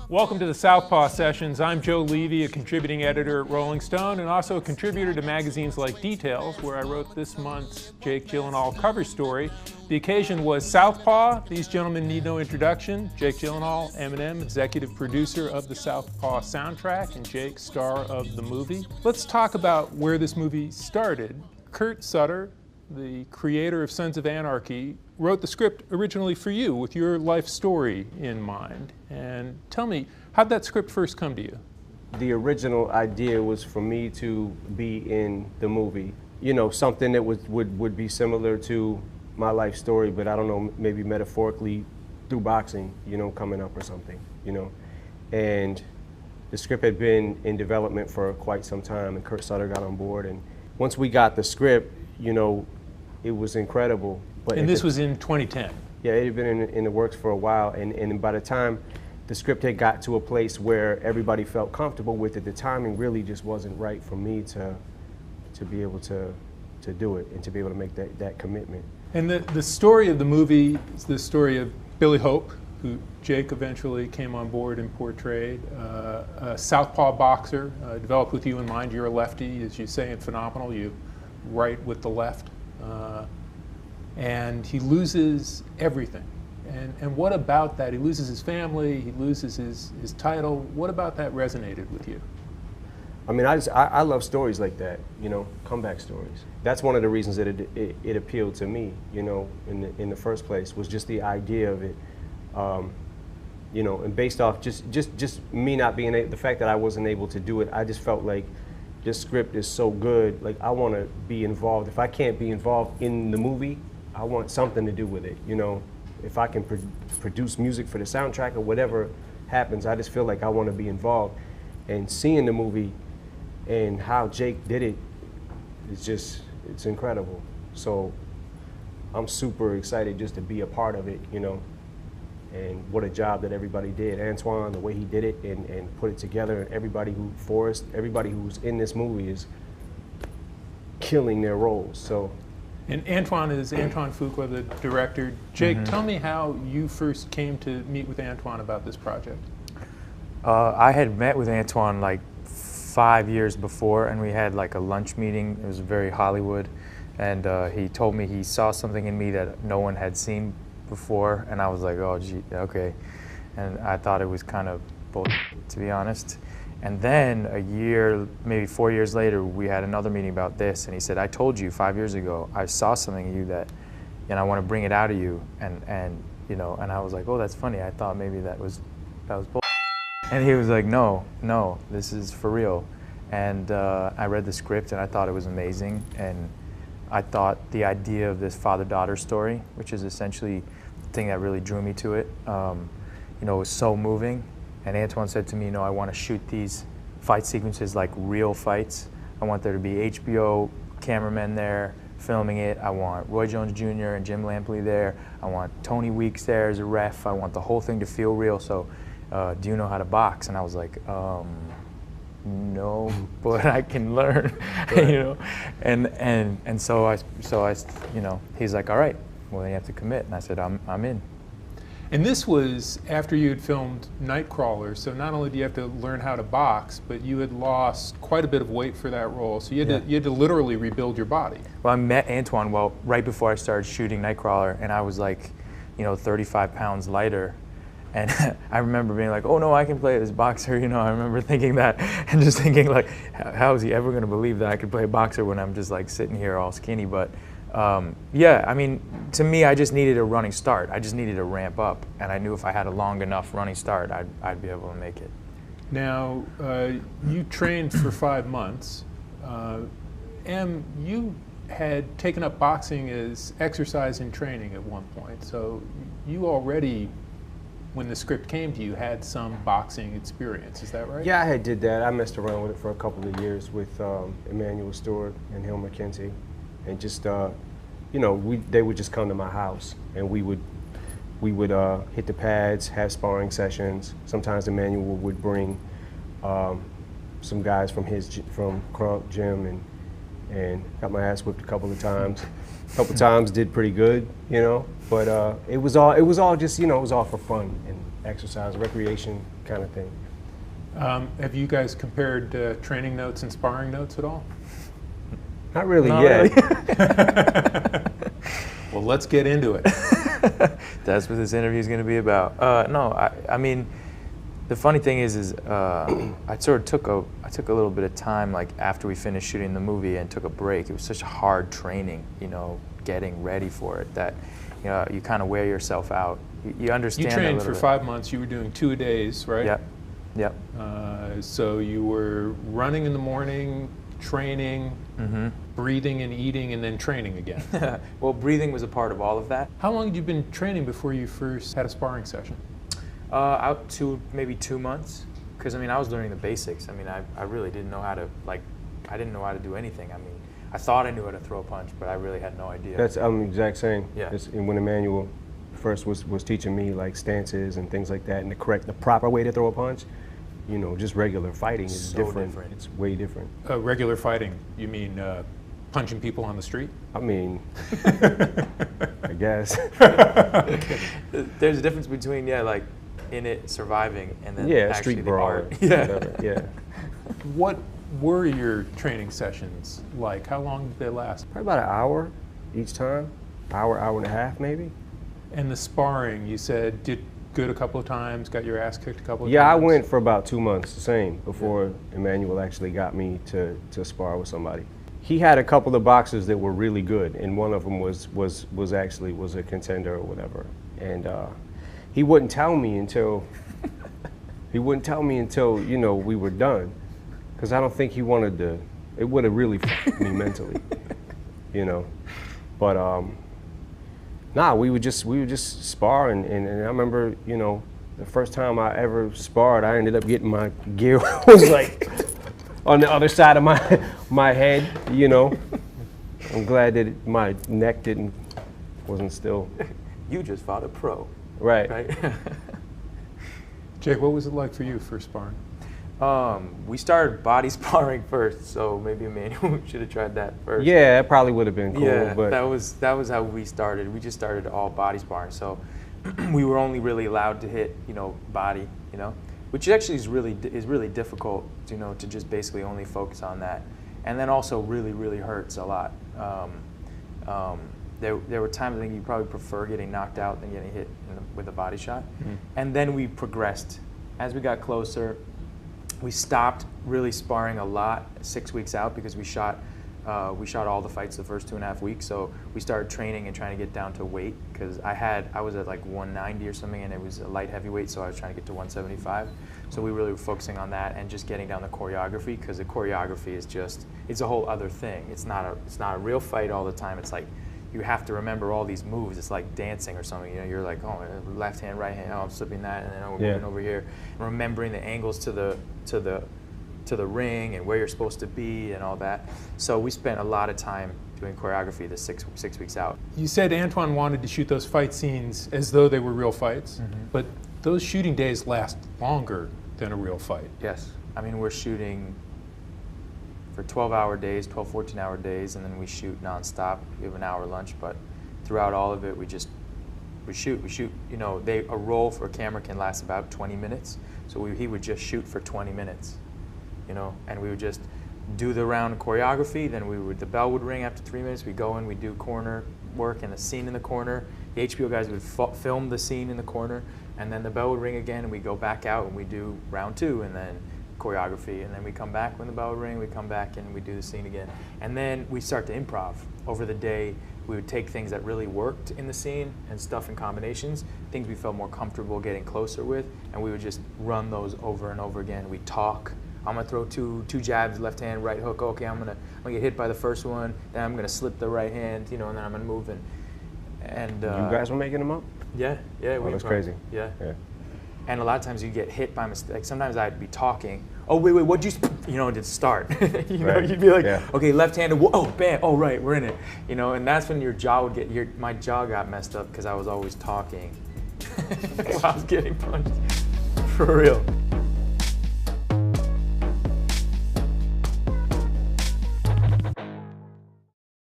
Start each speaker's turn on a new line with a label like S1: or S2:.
S1: Welcome to the Southpaw Sessions. I'm Joe Levy, a contributing editor at Rolling Stone and also a contributor to magazines like Details, where I wrote this month's Jake Gyllenhaal cover story. The occasion was Southpaw. These gentlemen need no introduction. Jake Gyllenhaal, Eminem, executive producer of the Southpaw soundtrack, and Jake, star of the movie. Let's talk about where this movie started. Kurt Sutter, the creator of Sons of Anarchy, wrote the script originally for you with your life story in mind. And tell me, how'd that script first come to you?
S2: The original idea was for me to be in the movie. You know, something that would be similar to my life story, but I don't know, maybe metaphorically through boxing, you know, coming up or something, you know. And the script had been in development for quite some time, and Kurt Sutter got on board. And once we got the script, you know, it was incredible.
S1: And this was in 2010?
S2: Yeah, it had been in the works for a while, and by the time the script had got to a place where everybody felt comfortable with it, the timing really just wasn't right for me to be able to do it and to be able to make that commitment.
S1: And the story of the movie is the story of Billy Hope, who Jake eventually came on board and portrayed, a southpaw boxer, developed with you in mind. You're a lefty, as you say, and phenomenal. You write with the left. And he loses everything. And what about that? He loses his family, he loses his title. What about that resonated with you?
S2: I mean, I love stories like that, you know, comeback stories. That's one of the reasons that it appealed to me, you know, in the first place, was just the idea of it, you know, and based off just me not being able, the fact that I wasn't able to do it, I just felt like this script is so good, like I want to be involved. If I can't be involved in the movie, I want something to do with it, you know. If I can produce music for the soundtrack or whatever happens, I just feel like I want to be involved. And seeing the movie and how Jake did it, it's incredible. So I'm super excited just to be a part of it, you know. And what a job that everybody did. Antoine, the way he did it and put it together, and everybody everybody who's in this movie is killing their roles. So.
S1: And Antoine is Antoine Fuqua, the director. Jake, tell me how you first came to meet with Antoine about this project.
S3: I had met with Antoine like 5 years before, and we had like a lunch meeting. It was very Hollywood, and he told me he saw something in me that no one had seen before, and I was like, oh, gee, okay. And I thought it was kind of bullshit, to be honest. And then a year, maybe 4 years later, we had another meeting about this, and he said, I told you 5 years ago, I saw something in you that, and I want to bring it out of you, and you know, and I was like, oh, that's funny. I thought maybe that was bull. And he was like, no, this is for real. And I read the script, and I thought it was amazing, and I thought the idea of this father-daughter story, which is essentially the thing that really drew me to it, you know, was so moving. And Antoine said to me, you know, I want to shoot these fight sequences like real fights. I want there to be HBO cameramen there filming it. I want Roy Jones Jr. and Jim Lampley there. I want Tony Weeks there as a ref. I want the whole thing to feel real. So, do you know how to box? And I was like, no, but I can learn, you know. And so I, you know, he's like, all right, well then you have to commit. And I said, I'm in.
S1: And this was after you had filmed Nightcrawler, so not only do you have to learn how to box, but you had lost quite a bit of weight for that role, so you had to literally rebuild your body.
S3: Well, I met Antoine right before I started shooting Nightcrawler, and I was like, you know, 35 pounds lighter. And I remember being like, oh no, I can play this boxer, you know. I remember thinking that, and just thinking like, how is he ever going to believe that I could play boxer when I'm just like sitting here all skinny? But yeah, I mean, to me, I just needed a running start. I just needed to ramp up, and I knew if I had a long enough running start, I'd be able to make it.
S1: Now, you trained for 5 months. You had taken up boxing as exercise and training at one point, so you already, when the script came to you, had some boxing experience. Is that right?
S2: Yeah, I did that. I messed around with it for a couple of years with Emmanuel Stewart and Hill McKenzie. And just, you know, they would just come to my house, and we would hit the pads, have sparring sessions. Sometimes Emmanuel would bring some guys from Crunk Gym, and got my ass whipped a couple of times. A couple times did pretty good, you know. But it was all just, you know, it was all for fun, and exercise, recreation kind of thing.
S1: Have you guys compared training notes and sparring notes at all?
S2: Not really
S3: Not
S2: yet.
S3: really.
S1: Well, let's get into it.
S3: That's what this interview is going to be about. No, I mean, the funny thing is I sort of took a little bit of time, like after we finished shooting the movie, and took a break. It was such hard training, you know, getting ready for it, that you know, you kind of wear yourself out. You understand.
S1: You trained for
S3: bit.
S1: 5 months. You were doing 2-a-days, right?
S3: Yep. Yep.
S1: So you were running in the morning, training, breathing and eating, and then training again.
S3: Well, breathing was a part of all of that.
S1: How long had you been training before you first had a sparring session?
S3: Out to maybe 2 months, because I mean I was learning the basics. I mean I really didn't know how to I didn't know how to do anything. I mean I thought I knew how to throw a punch, but I really had no idea.
S2: That's I'm the exact same.
S3: Yeah.
S2: And when Emmanuel first was teaching me like stances and things like that, and the proper way to throw a punch, you know, just regular fighting is
S3: So
S2: different. It's way different.
S1: Regular fighting, you mean punching people on the street?
S2: I mean, I guess.
S3: There's a difference between like in it surviving and then
S2: Yeah,
S3: actually
S2: street
S3: the
S2: brawl.
S3: art.
S2: Whatever, yeah.
S1: What were your training sessions like? How long did they last?
S2: Probably about an hour each time. Hour and a half maybe.
S1: And the sparring, you said, did good a couple of times, got your ass kicked a couple of times?
S2: Yeah, I went for about 2 months, the same, before Emmanuel actually got me to spar with somebody. He had a couple of boxers that were really good, and one of them was a contender or whatever. And he wouldn't tell me until you know we were done, because I don't think he wanted to. It would have really fucked me mentally, you know. But nah, we would just spar, and I remember, you know, the first time I ever sparred, I ended up getting my gear was like on the other side of my head, you know. I'm glad that my neck wasn't still.
S3: You just fought a pro.
S2: Right.
S3: Right?
S1: Jake, what was it like for you first sparring?
S3: We started body sparring first, so maybe Emmanuel should have tried that first.
S2: Yeah, it probably would have been cool.
S3: Yeah,
S2: but
S3: that was how we started. We just started all body sparring, so we were only really allowed to hit, you know, body, you know, which actually is really difficult, you know, to just basically only focus on that, and then also really hurts a lot. There were times I think you probably prefer getting knocked out than getting hit with a body shot, and then we progressed as we got closer. We stopped really sparring a lot 6 weeks out because we shot all the fights the first 2.5 weeks. So we started training and trying to get down to weight, because I was at like 190 or something, and it was a light heavyweight, so I was trying to get to 175. So we really were focusing on that and just getting down the choreography, because the choreography is it's a whole other thing. It's not a real fight all the time. It's like you have to remember all these moves. It's like dancing or something. You know, you're like, oh, left hand, right hand. Oh, I'm slipping that, and then we're moving over here. And remembering the angles to the ring and where you're supposed to be and all that. So we spent a lot of time doing choreography the six weeks out.
S1: You said Antoine wanted to shoot those fight scenes as though they were real fights, but those shooting days last longer than a real fight.
S3: Yes. I mean, we're shooting for 12-hour days, 12, 14-hour days, and then we shoot nonstop. We have an hour lunch, but throughout all of it, we shoot. You know, a roll for a camera can last about 20 minutes, so he would just shoot for 20 minutes, you know, and we would just do the round choreography. Then the bell would ring after 3 minutes. We'd go in, we'd do corner work and the scene in the corner. The HBO guys would film the scene in the corner, and then the bell would ring again, and we'd go back out and we'd do round 2, and then choreography, and then we come back when the bell would ring, we come back and we do the scene again. And then we start to improv. Over the day, we would take things that really worked in the scene and stuff in combinations, things we felt more comfortable getting closer with, and we would just run those over and over again. We'd talk. I'm gonna throw two jabs, left hand, right hook. Okay, I'm gonna get hit by the first one, then I'm gonna slip the right hand, you know, and then I'm gonna move and
S2: you guys were making them up?
S3: Yeah.
S2: Oh, that's crazy.
S3: Yeah. And a lot of times you get hit by mistake. Sometimes I'd be talking. Oh, wait, what'd you know, to start. You know, you'd be like, okay, left-handed, oh, bam, oh, right, we're in it. You know, and that's when your jaw would my jaw got messed up because I was always talking while I was getting punched. For real.